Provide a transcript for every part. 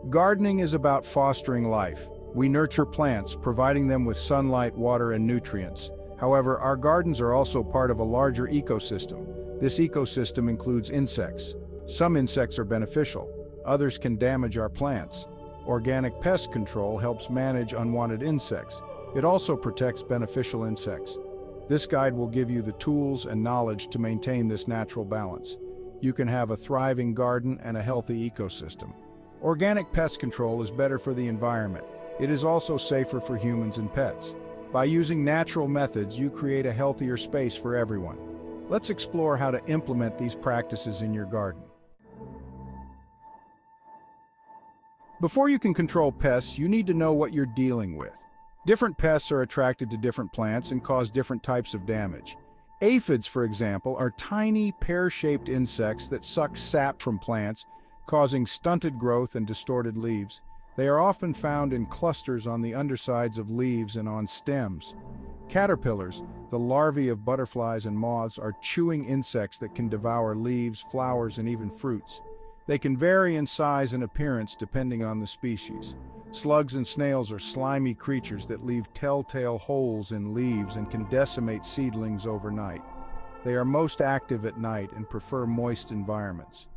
Gardening is about fostering life. We nurture plants, providing them with sunlight, water, and nutrients. However, our gardens are also part of a larger ecosystem. This ecosystem includes insects. Some insects are beneficial, others can damage our plants. Organic Pest Control helps manage unwanted insects. It also protects beneficial insects. This guide will give you the tools and knowledge to maintain this natural balance. You can have a thriving garden and a healthy ecosystem. Organic pest control is better for the environment. It is also safer for humans and pets. By using natural methods, you create a healthier space for everyone. Let's explore how to implement these practices in your garden. Before you can control pests, you need to know what you're dealing with. Different pests are attracted to different plants and cause different types of damage. Aphids, for example, are tiny, pear-shaped insects that suck sap from plants, causing stunted growth and distorted leaves. They are often found in clusters on the undersides of leaves and on stems. Caterpillars, the larvae of butterflies and moths, are chewing insects that can devour leaves, flowers, and even fruits. They can vary in size and appearance depending on the species. Slugs and snails are slimy creatures that leave telltale holes in leaves and can decimate seedlings overnight. They are most active at night and prefer moist environments.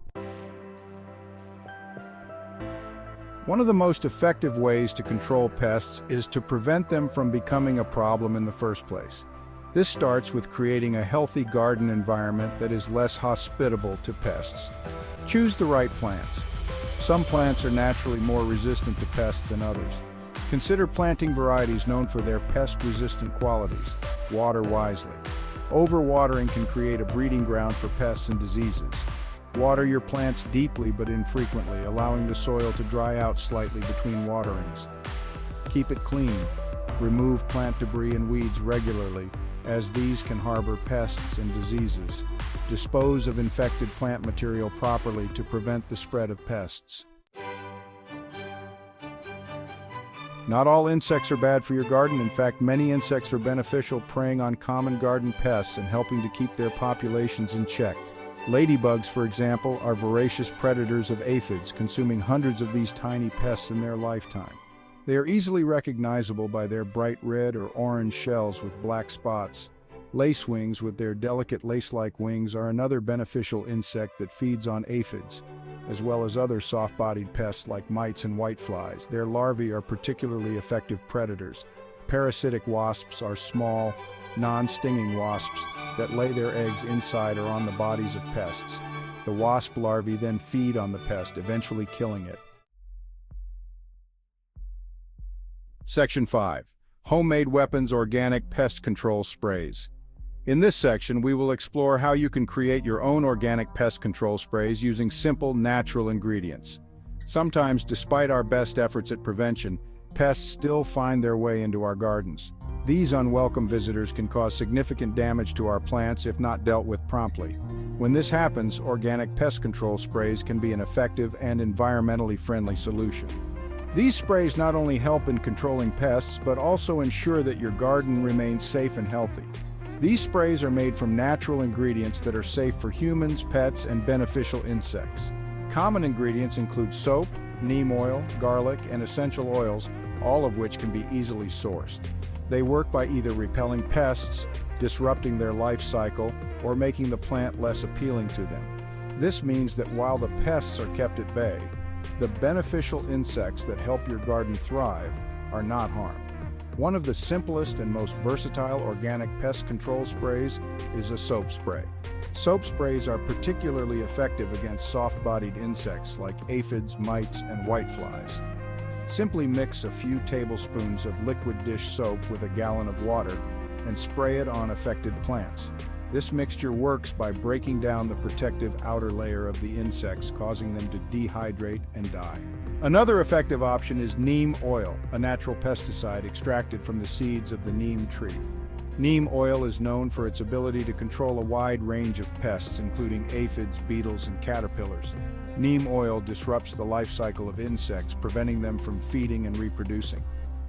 One of the most effective ways to control pests is to prevent them from becoming a problem in the first place. This starts with creating a healthy garden environment that is less hospitable to pests. Choose the right plants. Some plants are naturally more resistant to pests than others. Consider planting varieties known for their pest-resistant qualities. Water wisely. Overwatering can create a breeding ground for pests and diseases. Water your plants deeply but infrequently, allowing the soil to dry out slightly between waterings. Keep it clean. Remove plant debris and weeds regularly, as these can harbor pests and diseases. Dispose of infected plant material properly to prevent the spread of pests. Not all insects are bad for your garden. In fact, many insects are beneficial, preying on common garden pests and helping to keep their populations in check. Ladybugs, for example, are voracious predators of aphids, consuming hundreds of these tiny pests in their lifetime. They are easily recognizable by their bright red or orange shells with black spots. Lacewings, with their delicate lace-like wings, are another beneficial insect that feeds on aphids, as well as other soft-bodied pests like mites and whiteflies. Their larvae are particularly effective predators. Parasitic wasps are small, non-stinging wasps that lay their eggs inside or on the bodies of pests. The wasp larvae then feed on the pest, eventually killing it. Section 5. Homemade Weapons Organic Pest Control Sprays. In this section, we will explore how you can create your own organic pest control sprays using simple, natural ingredients. Sometimes, despite our best efforts at prevention, pests still find their way into our gardens. These unwelcome visitors can cause significant damage to our plants if not dealt with promptly. When this happens, organic pest control sprays can be an effective and environmentally friendly solution. These sprays not only help in controlling pests, but also ensure that your garden remains safe and healthy. These sprays are made from natural ingredients that are safe for humans, pets, and beneficial insects. Common ingredients include soap, neem oil, garlic, and essential oils, all of which can be easily sourced. They work by either repelling pests, disrupting their life cycle, or making the plant less appealing to them. This means that while the pests are kept at bay, the beneficial insects that help your garden thrive are not harmed. One of the simplest and most versatile organic pest control sprays is a soap spray. Soap sprays are particularly effective against soft-bodied insects like aphids, mites, and whiteflies. Simply mix a few tablespoons of liquid dish soap with a gallon of water and spray it on affected plants. This mixture works by breaking down the protective outer layer of the insects, causing them to dehydrate and die. Another effective option is neem oil, a natural pesticide extracted from the seeds of the neem tree. Neem oil is known for its ability to control a wide range of pests, including aphids, beetles, and caterpillars. Neem oil disrupts the life cycle of insects, preventing them from feeding and reproducing.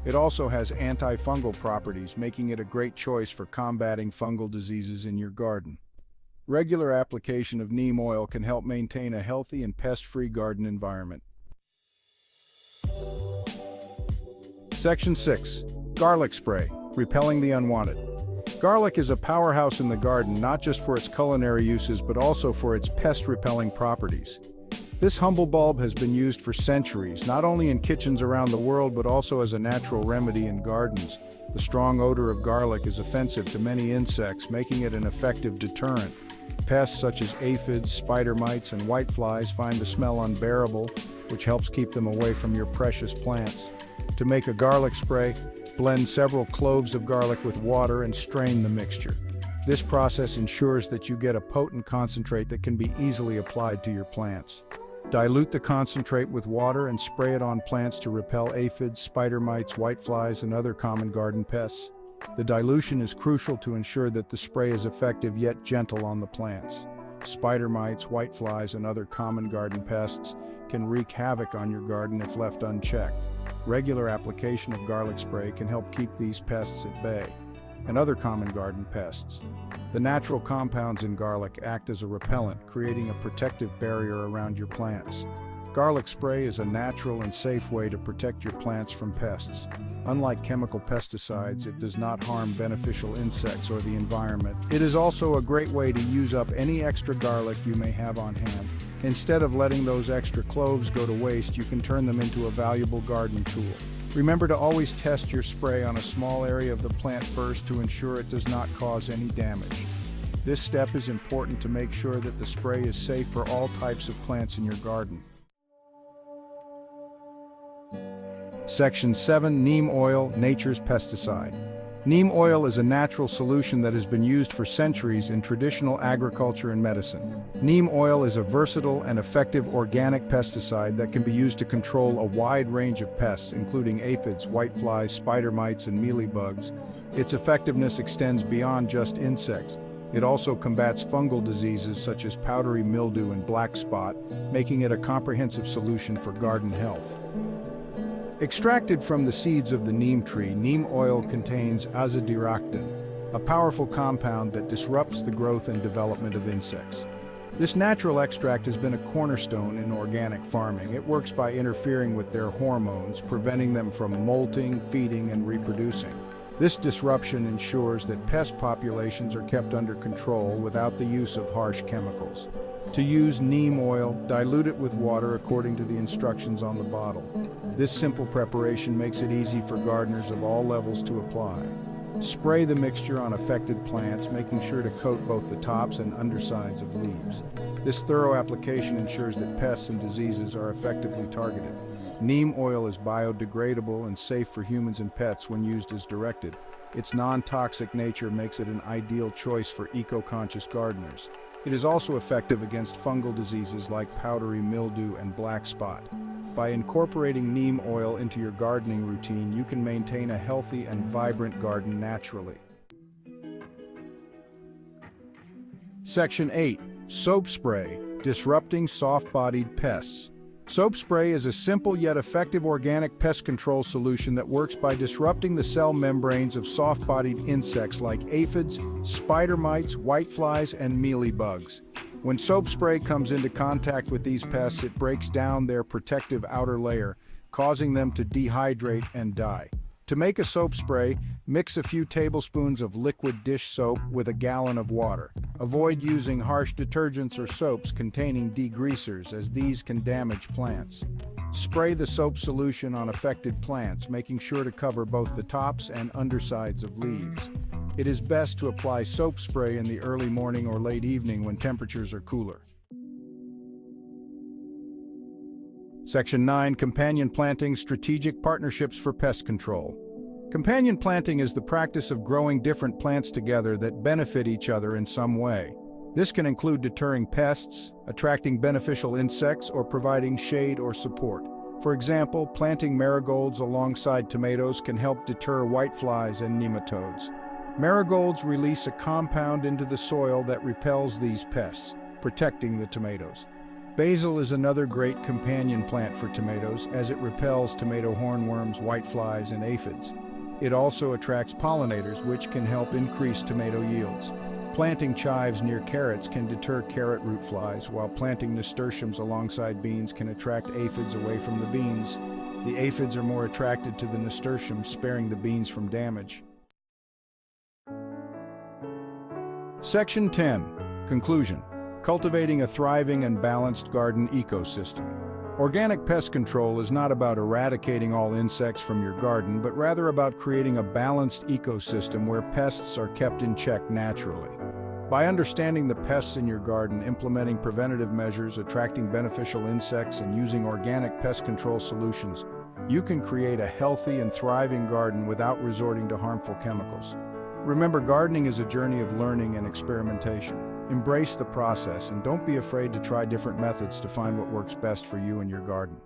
It also has antifungal properties, making it a great choice for combating fungal diseases in your garden. Regular application of neem oil can help maintain a healthy and pest-free garden environment. Section 6. Garlic spray, repelling the unwanted. Garlic is a powerhouse in the garden not just for its culinary uses but also for its pest-repelling properties. This humble bulb has been used for centuries, not only in kitchens around the world but also as a natural remedy in gardens. The strong odor of garlic is offensive to many insects, making it an effective deterrent. Pests such as aphids, spider mites, and whiteflies find the smell unbearable, which helps keep them away from your precious plants. To make a garlic spray, blend several cloves of garlic with water and strain the mixture. This process ensures that you get a potent concentrate that can be easily applied to your plants. Dilute the concentrate with water and spray it on plants to repel aphids, spider mites, whiteflies, and other common garden pests. The dilution is crucial to ensure that the spray is effective yet gentle on the plants. Spider mites, whiteflies, and other common garden pests can wreak havoc on your garden if left unchecked. Regular application of garlic spray can help keep these pests at bay, and other common garden pests. The natural compounds in garlic act as a repellent, creating a protective barrier around your plants. Garlic spray is a natural and safe way to protect your plants from pests. Unlike chemical pesticides, it does not harm beneficial insects or the environment. It is also a great way to use up any extra garlic you may have on hand. Instead of letting those extra cloves go to waste, you can turn them into a valuable garden tool. Remember to always test your spray on a small area of the plant first to ensure it does not cause any damage. This step is important to make sure that the spray is safe for all types of plants in your garden. Section 7. Neem oil, nature's pesticide. Neem oil is a natural solution that has been used for centuries in traditional agriculture and medicine. Neem oil is a versatile and effective organic pesticide that can be used to control a wide range of pests, including aphids, whiteflies, spider mites, and mealybugs. Its effectiveness extends beyond just insects. It also combats fungal diseases such as powdery mildew and black spot, making it a comprehensive solution for garden health. Extracted from the seeds of the neem tree, neem oil contains azadirachtin, a powerful compound that disrupts the growth and development of insects. This natural extract has been a cornerstone in organic farming. It works by interfering with their hormones, preventing them from molting, feeding, and reproducing. This disruption ensures that pest populations are kept under control without the use of harsh chemicals. To use neem oil, dilute it with water according to the instructions on the bottle. This simple preparation makes it easy for gardeners of all levels to apply. Spray the mixture on affected plants, making sure to coat both the tops and undersides of leaves. This thorough application ensures that pests and diseases are effectively targeted. Neem oil is biodegradable and safe for humans and pets when used as directed. Its non-toxic nature makes it an ideal choice for eco-conscious gardeners. It is also effective against fungal diseases like powdery mildew and black spot. By incorporating neem oil into your gardening routine, you can maintain a healthy and vibrant garden naturally. Section 8. Soap spray, disrupting soft-bodied pests. Soap spray is a simple yet effective organic pest control solution that works by disrupting the cell membranes of soft-bodied insects like aphids, spider mites, whiteflies, and mealybugs. When soap spray comes into contact with these pests, it breaks down their protective outer layer, causing them to dehydrate and die. To make a soap spray, mix a few tablespoons of liquid dish soap with a gallon of water. Avoid using harsh detergents or soaps containing degreasers, as these can damage plants. Spray the soap solution on affected plants, making sure to cover both the tops and undersides of leaves. It is best to apply soap spray in the early morning or late evening when temperatures are cooler. Section 9. Companion planting, strategic partnerships for pest control. Companion planting is the practice of growing different plants together that benefit each other in some way. This can include deterring pests, attracting beneficial insects, or providing shade or support. For example, planting marigolds alongside tomatoes can help deter whiteflies and nematodes. Marigolds release a compound into the soil that repels these pests, protecting the tomatoes. Basil is another great companion plant for tomatoes, as it repels tomato hornworms, whiteflies, and aphids. It also attracts pollinators, which can help increase tomato yields. Planting chives near carrots can deter carrot root flies, while planting nasturtiums alongside beans can attract aphids away from the beans. The aphids are more attracted to the nasturtium, sparing the beans from damage. Section 10. Conclusion. Cultivating a thriving and balanced garden ecosystem. Organic pest control is not about eradicating all insects from your garden, but rather about creating a balanced ecosystem where pests are kept in check naturally. By understanding the pests in your garden, implementing preventative measures, attracting beneficial insects, and using organic pest control solutions, you can create a healthy and thriving garden without resorting to harmful chemicals. Remember, gardening is a journey of learning and experimentation. Embrace the process and don't be afraid to try different methods to find what works best for you and your garden.